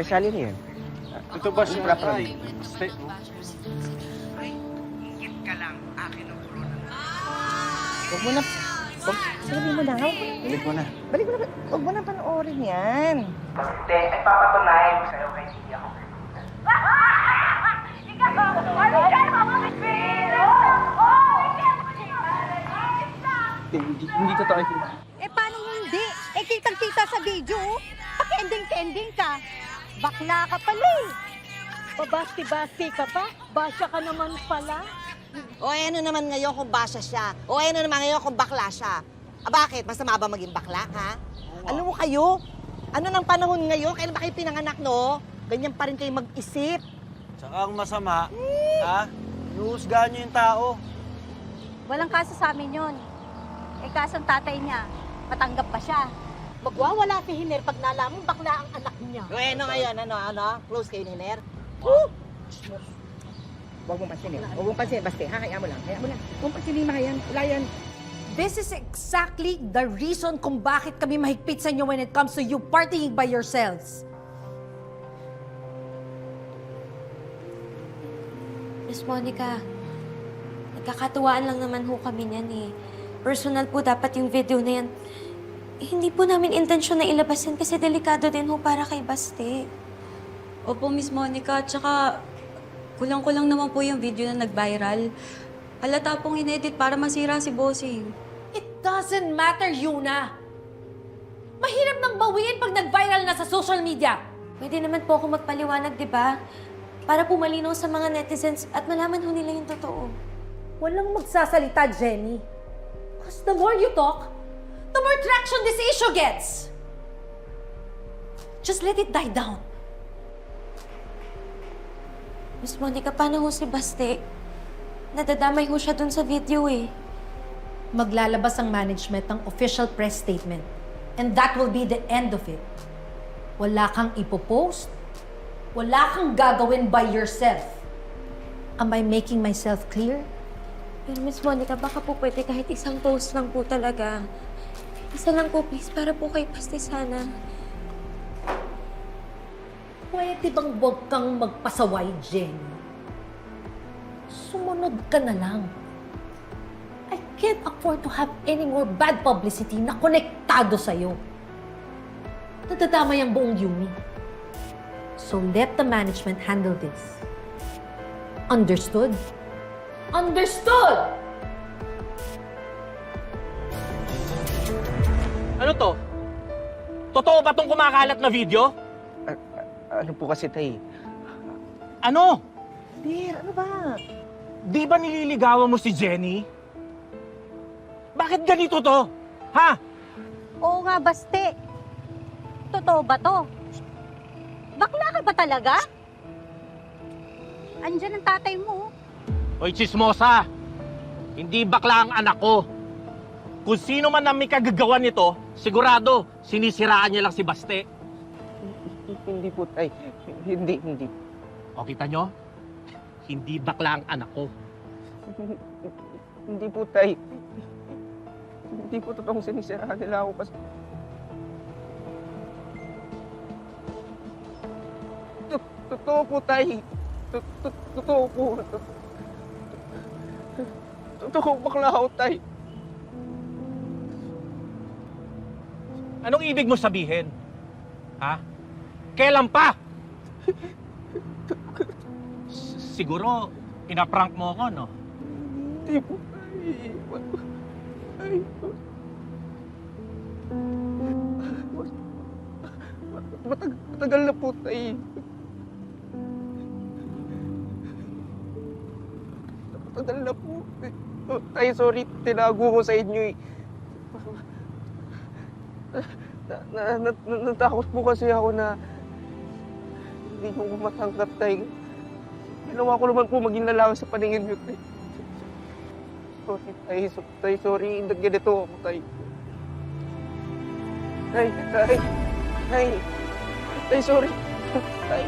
Sally na yan. Ito ba siya? Ay, Ingit ka lang, akin ang corona. Huwag mo na. Sabi mo na. Balik mo na. Balik mo na. Huwag mo na panoorin yan. Hindi, ay papatunayan ko sa'yo kay hindi ako. Hindi totoo ito. Eh, paano hindi? Eh, kitang-kita sa video, oh. Paki-ending-ending ka. Bakla ka pala eh. Pabasti-basti ka pa? Basya ka naman pala. O ano naman ngayon kung basa siya? O ano naman ngayon kung bakla siya? Ah, bakit? Masama ba maging bakla, ha? Alam mo kayo, ano ng panahon ngayon? Kailan ba kayo pinanganak, no? Ganyan pa rin kayo mag-isip. Tsaka ang masama, ha? Nuhusgahan niyo yung tao. Walang kaso sa amin yun. Eh, kasong tatay niya, matanggap pa siya. Magwawala si Hiner pag nalamang bakla ang anak niya. O ano ngayon, ano? Close kayo ni Ner? Huwag mo pansinin. Huwag mo pansinin. Basta, hayaan mo lang. Hayaan mo lang. Huwag mo pansinin, Mahayan. Wala yan. This is exactly the reason kung bakit kami mahigpit sa inyo when it comes to you partying by yourselves. Miss Monica, nagkakatuwaan lang naman ho kami niyan eh. Personal po dapat yung video na yan. Hindi po namin intensyon na ilabas yan kasi delikado din ho para kay Baste. Opo, Miss Monica. Tsaka, kulang-kulang naman po yung video na nag-viral. Halata pong inedit para masira si Bossing. It doesn't matter, Yuna. Mahirap nang bawiin pag nag-viral na sa social media. Pwede naman po ako magpaliwanag, di ba? Para po malinaw sa mga netizens at malaman ho nila yung totoo. Walang magsasalita, Jenny. Because the more you talk, the more traction this issue gets. Just let it die down. Miss Monica, paano ho si Baste? Nadadamay ho siya dun sa video eh. Maglalabas ang management ng official press statement. And that will be the end of it. Wala kang ipopost. Wala kang gagawin by yourself. Am I making myself clear? Pero Miss Monica, baka po pwede kahit isang post lang po talaga. Isa lang po please, para po kay Baste sana. Pwede bang huwag kang magpasaway, Jenny? Sumunod ka na lang. I can't afford to have any more bad publicity na konektado sa'yo. Nadadamay ang buong Yumi. So let the management handle this. Understood? Understood! Ano to? Totoo ba tong kumakalat na video? Ano po kasi, Tay? Ano? Dear, ano ba? Di ba nililigawan mo si Jenny? Bakit ganito to? Ha? Oo nga, Baste. Totoo ba to? Bakla ka ba talaga? Andyan ang tatay mo. Hoy, chismosa! Hindi bakla ang anak ko. Kung sino man ang may kagagawa nito, sigurado, sinisiraan niya lang si Baste. Hindi po, Tay. Hindi. O, kita nyo? Hindi bakla ang anak ko. Hindi po, Tay. Hindi po totoong sinisiraan nila ako kasi... Totoo po, Tay. Totoo po. Totoo bakla ako, Tay. Anong ibig mo sabihin? Ha? Kailan pa? Siguro, pinaprank mo ako, no? Hindi po, Tay. Matagal na po, Tay. Matagal na po. Tay, sorry. Tinago ko sa inyo eh. Natakot po kasi ako na hindi ko matanggap, Tay. Ginawa ko naman po maging lalaki sa paningin niyo, Tay. Sorry, Tay. Tay, sorry. Ganito ako, Tay. Tay, sorry. Tay.